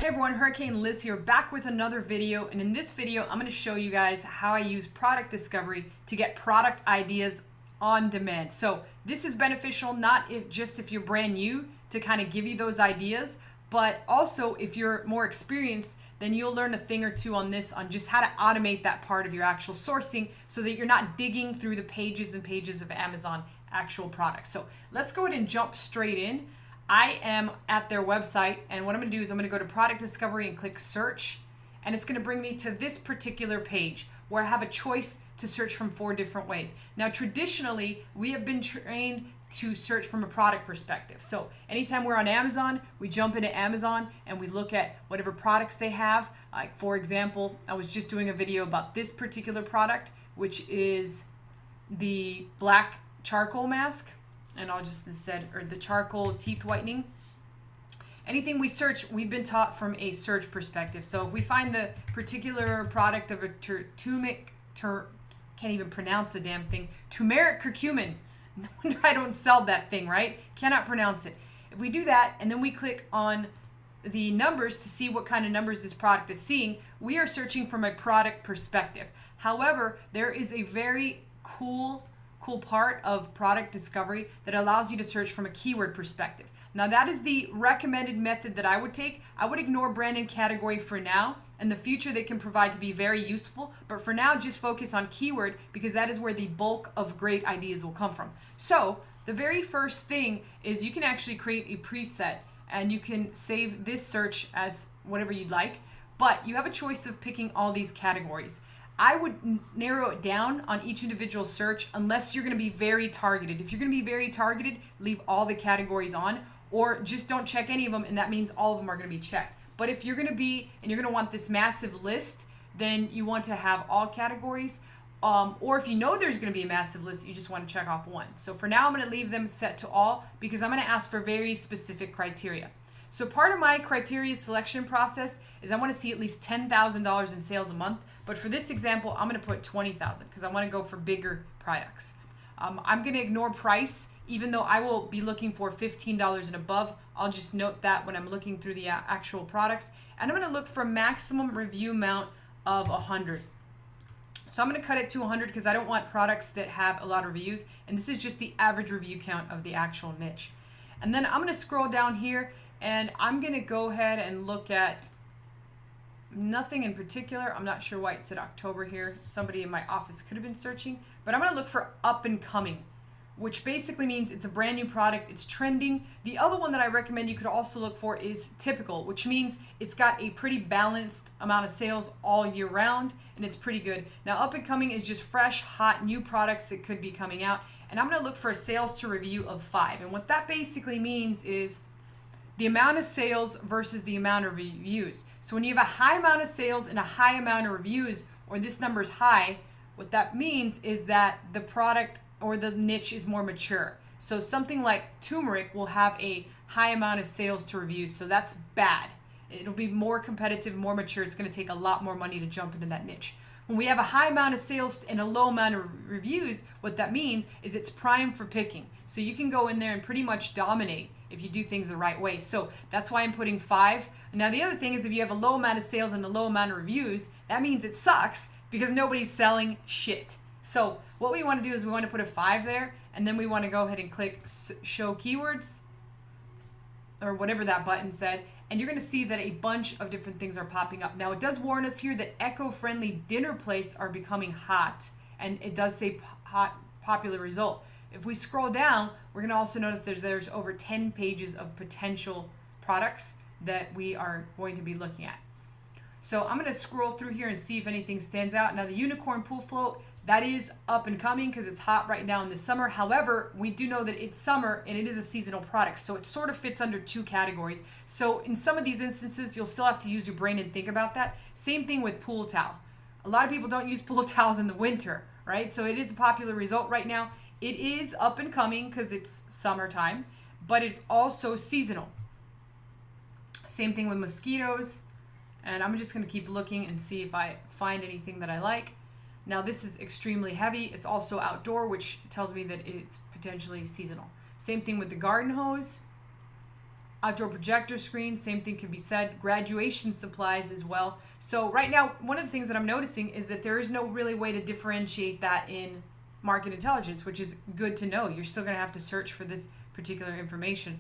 Hey everyone, Hurricane Liz here, back with another video, and in this video I'm going to show you guys how I use product discovery to get product ideas on demand. So this is beneficial not if you're brand new to kind of give you those ideas, but also if you're more experienced, then you'll learn a thing or two on this, on just how to automate that part of your actual sourcing so that you're not digging through the pages and pages of Amazon actual products. So let's go ahead and jump straight in. I am at their website, and what I'm going to do is I'm going to go to product discovery and click search, and it's going to bring me to this particular page where I have a choice to search from 4 different ways. Now traditionally we have been trained to search from a product perspective. So anytime we're on Amazon, we jump into Amazon and we look at whatever products they have. Like for example, I was just doing a video about this particular product, which is the black charcoal mask. And I'll just or the charcoal teeth whitening. Anything we search, we've been taught from a search perspective. So if we find the particular product of a can't even pronounce the damn thing, turmeric curcumin. No wonder I don't sell that thing, right? Cannot pronounce it. If we do that, and then we click on the numbers to see what kind of numbers this product is seeing, we are searching from a product perspective. However, there is a very cool part of product discovery that allows you to search from a keyword perspective. Now that is the recommended method that I would take. I would ignore brand and category for now. In the future they can provide to be very useful, but for now just focus on keyword because that is where the bulk of great ideas will come from. So the very first thing is you can actually create a preset and you can save this search as whatever you'd like, but you have a choice of picking all these categories. I would narrow it down on each individual search unless you're going to be very targeted. If you're going to be very targeted, leave all the categories on, or just don't check any of them, and that means all of them are going to be checked. But if you're going to be, and you're going to want this massive list, then you want to have all categories. Or if you know there's going to be a massive list, you just want to check off one. So for now, I'm going to leave them set to all because I'm going to ask for very specific criteria. So part of my criteria selection process is I want to see at least $10,000 in sales a month. But for this example, I'm going to put 20,000 because I want to go for bigger products. I'm going to ignore price, even though I will be looking for $15 and above. I'll just note that when I'm looking through the actual products. And I'm going to look for maximum review amount of 100. So I'm going to cut it to 100 because I don't want products that have a lot of reviews. And this is just the average review count of the actual niche. And then I'm going to scroll down here and I'm going to go ahead and look at nothing in particular. I'm not sure why it said October here. Somebody in my office could have been searching, but I'm going to look for up and coming, which basically means it's a brand new product. It's trending. The other one that I recommend you could also look for is typical, which means it's got a pretty balanced amount of sales all year round, and it's pretty good. Now, up and coming is just fresh, hot, new products that could be coming out, and I'm going to look for a sales to review of 5. And what that basically means is the amount of sales versus the amount of reviews. So when you have a high amount of sales and a high amount of reviews, or this number is high, what that means is that the product or the niche is more mature. So something like turmeric will have a high amount of sales to reviews, so that's bad. It'll be more competitive, more mature. It's going to take a lot more money to jump into that niche. When we have a high amount of sales and a low amount of reviews, what that means is it's prime for picking. So you can go in there and pretty much dominate if you do things the right way. So that's why I'm putting 5. Now the other thing is if you have a low amount of sales and a low amount of reviews, that means it sucks because nobody's selling shit. So what we want to do is we want to put a 5 there, and then we want to go ahead and click show keywords or whatever that button said, and you're going to see that a bunch of different things are popping up. Now it does warn us here that eco-friendly dinner plates are becoming hot, and it does say hot popular result. If we scroll down, we're going to also notice there's over 10 pages of potential products that we are going to be looking at. So I'm going to scroll through here and see if anything stands out. Now the unicorn pool float, that is up and coming because it's hot right now in the summer. However, we do know that it's summer and it is a seasonal product, so it sort of fits under 2 categories. So in some of these instances, you'll still have to use your brain and think about that. Same thing with pool towel. A lot of people don't use pool towels in the winter, right? So it is a popular result right now. It is up and coming because it's summertime, but it's also seasonal. Same thing with mosquitoes. And I'm just going to keep looking and see if I find anything that I like. Now this is extremely heavy. It's also outdoor, which tells me that it's potentially seasonal. Same thing with the garden hose. Outdoor projector screens, same thing could be said. Graduation supplies as well. So right now, one of the things that I'm noticing is that there is no really way to differentiate that in market intelligence, which is good to know. You're still going to have to search for this particular information.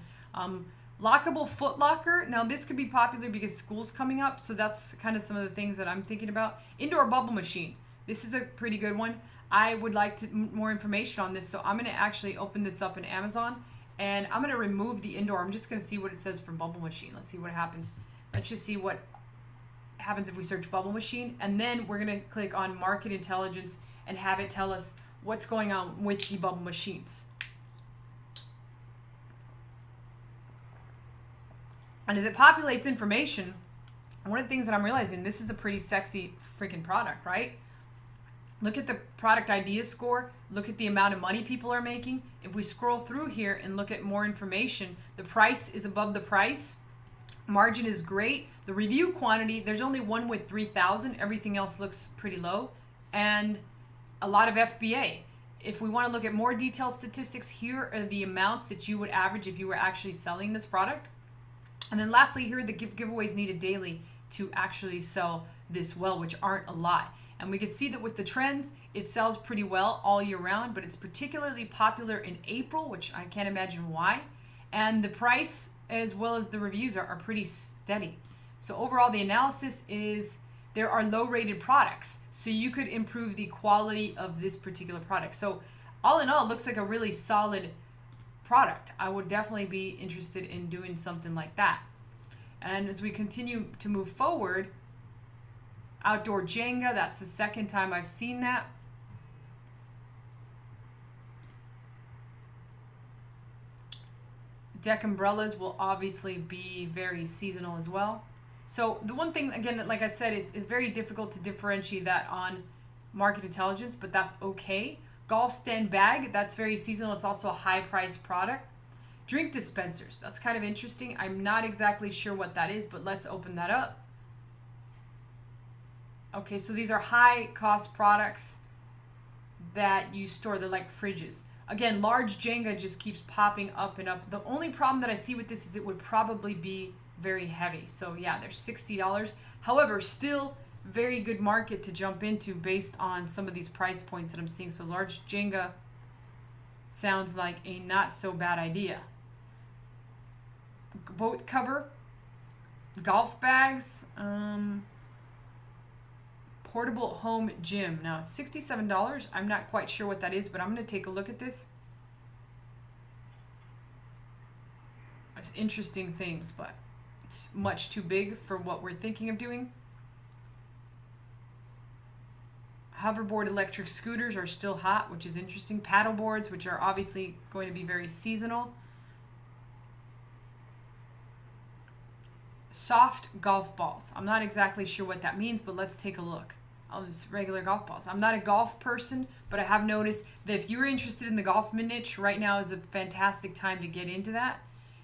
Lockable foot locker. Now this could be popular because school's coming up, so that's kind of some of the things that I'm thinking about. Indoor bubble machine. This is a pretty good one. I would like more information on this, so I'm going to actually open this up in Amazon. And I'm going to remove the indoor. I'm just going to see what it says for bubble machine. Let's see what happens. Let's just see what happens if we search bubble machine. And then we're going to click on market intelligence and have it tell us what's going on with the bubble machines. And as it populates information, one of the things that I'm realizing, this is a pretty sexy freaking product, right? Look at the product idea score. Look at the amount of money people are making. If we scroll through here and look at more information, the price is above the price. Margin is great. The review quantity, there's only one with 3,000. Everything else looks pretty low. And a lot of FBA. If we want to look at more detailed statistics, here are the amounts that you would average if you were actually selling this product. And then lastly, here are the giveaways needed daily to actually sell this well, which aren't a lot. And we can see that with the trends, it sells pretty well all year round, but it's particularly popular in April, which I can't imagine why. And the price as well as the reviews are pretty steady. So overall, the analysis is there are low rated products. So you could improve the quality of this particular product. So all in all, it looks like a really solid product. I would definitely be interested in doing something like that. And as we continue to move forward, outdoor Jenga, that's the second time I've seen that. Deck umbrellas will obviously be very seasonal as well. So the one thing, again, like I said, it's very difficult to differentiate that on market intelligence, but that's okay. Golf stand bag, that's very seasonal. It's also a high price product. Drink dispensers, that's kind of interesting. I'm not exactly sure what that is, but let's open that up. Okay, so these are high cost products that you store. They're like fridges. Again, large Jenga just keeps popping up and up. The only problem that I see with this is it would probably be very heavy. So yeah, they're $60. However, still very good market to jump into based on some of these price points that I'm seeing. So large Jenga sounds like a not so bad idea. Boat cover, golf bags, portable home gym. Now it's $67. I'm not quite sure what that is, but I'm going to take a look at this. It's interesting things, but it's much too big for what we're thinking of doing. Hoverboard electric scooters are still hot, which is interesting. Paddle boards, which are obviously going to be very seasonal. Soft golf balls. I'm not exactly sure what that means, but let's take a look. Oh, just regular golf balls. I'm not a golf person, but I have noticed that if you're interested in the golf niche, right now is a fantastic time to get into that.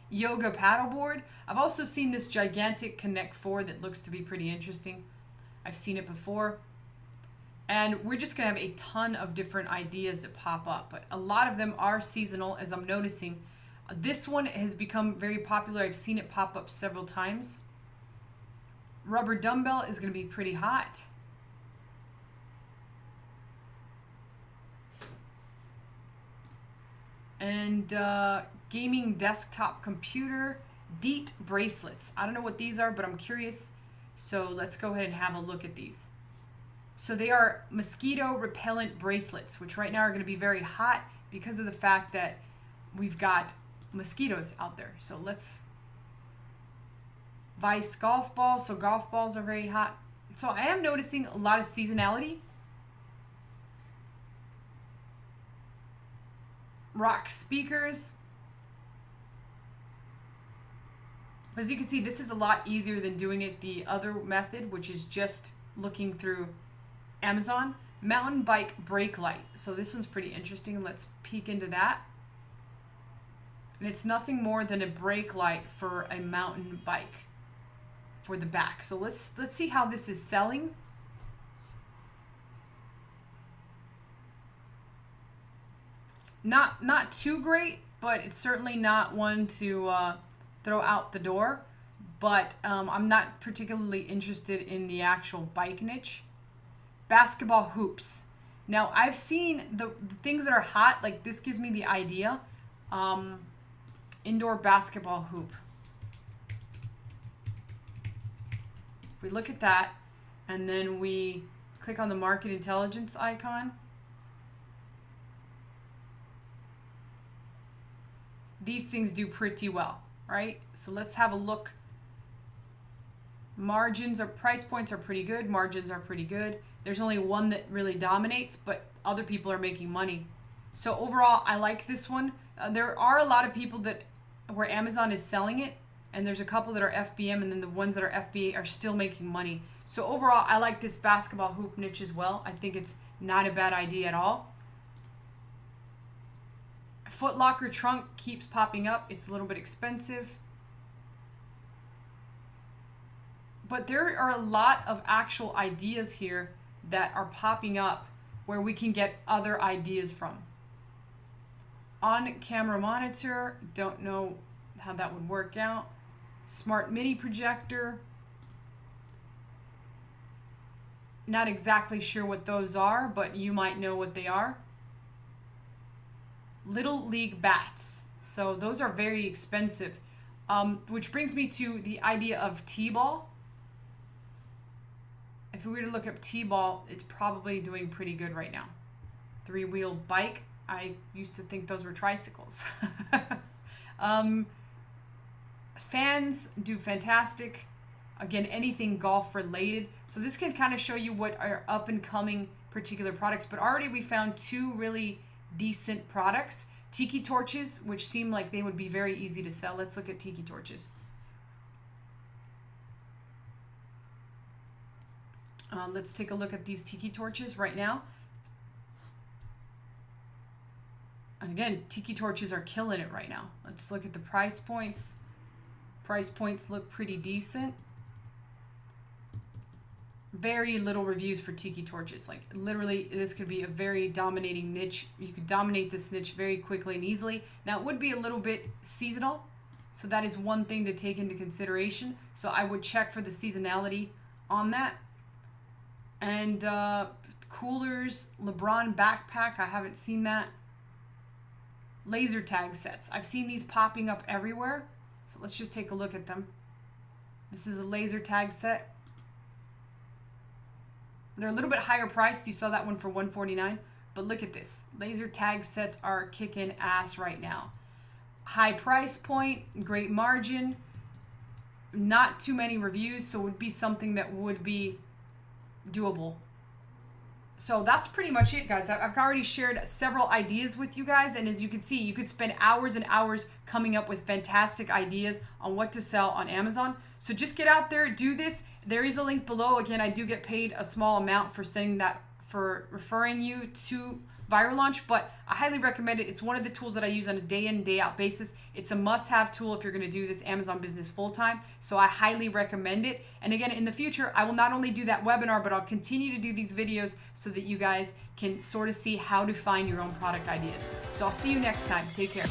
Yoga paddleboard. I've also seen this gigantic Connect 4 that looks to be pretty interesting. I've seen it before. And we're just going to have a ton of different ideas that pop up, but a lot of them are seasonal, as I'm noticing. This one has become very popular. I've seen it pop up several times. Rubber dumbbell is going to be pretty hot. And gaming desktop computer, DEET bracelets. I don't know what these are, but I'm curious. So let's go ahead and have a look at these. So they are mosquito repellent bracelets, which right now are going to be very hot because of the fact that we've got mosquitoes out there. So let's Vice golf balls. So golf balls are very hot. So I am noticing a lot of seasonality. Rock speakers. As you can see, this is a lot easier than doing it the other method, which is just looking through Amazon. Mountain bike brake light. So this one's pretty interesting. Let's peek into that. And it's nothing more than a brake light for a mountain bike for the back. So let's see how this is selling. Not too great, but it's certainly not one to throw out the door, but I'm not particularly interested in the actual bike niche. Basketball hoops. Now, I've seen the things that are hot, like this gives me the idea. Indoor basketball hoop. If we look at that, and then we click on the market intelligence icon, these things do pretty well, right? So let's have a look. Margins or price points are pretty good. Margins are pretty good. There's only one that really dominates, but other people are making money. So overall, I like this one. There are a lot of people that where Amazon is selling it, and there's a couple that are FBM, and then the ones that are FBA are still making money. So overall, I like this basketball hoop niche as well. I think it's not a bad idea at all. Foot Locker trunk keeps popping up. It's a little bit expensive. But there are a lot of actual ideas here that are popping up where we can get other ideas from. On camera monitor, don't know how that would work out. Smart mini projector. Not exactly sure what those are, but you might know what they are. Little League bats. So those are very expensive. Which brings me to the idea of T-ball. If we were to look up T-ball, it's probably doing pretty good right now. Three-wheel bike. I used to think those were tricycles. Fans do fantastic. Again, anything golf related. So this can kind of show you what are up and coming particular products. But already we found two really decent products. Tiki Torches, which seem like they would be very easy to sell. Let's look at Tiki Torches. Let's take a look at these Tiki Torches right now. And again, Tiki Torches are killing it right now. Let's look at the price points. Price points look pretty decent. Very little reviews for Tiki Torches. Like literally, this could be a very dominating niche. You could dominate this niche very quickly and easily. Now it would be a little bit seasonal. So that is one thing to take into consideration. So I would check for the seasonality on that. And coolers, LeBron backpack, I haven't seen that. Laser tag sets. I've seen these popping up everywhere. So let's just take a look at them. This is a laser tag set. They're a little bit higher priced. You saw that one for $149. But look at this. Laser tag sets are kicking ass right now. High price point, great margin. Not too many reviews, so it would be something that would be doable. So that's pretty much it, guys. I've already shared several ideas with you guys, and as you can see, you could spend hours and hours coming up with fantastic ideas on what to sell on Amazon. So just get out there, do this. There is a link below. Again, I do get paid a small amount for sending that, for referring you to Viral Launch, but I highly recommend it. It's one of the tools that I use on a day in, day out basis. It's a must-have tool if you're going to do this Amazon business full-time, so I highly recommend it. And again, in the future, I will not only do that webinar, but I'll continue to do these videos so that you guys can sort of see how to find your own product ideas. So I'll see you next time. Take care.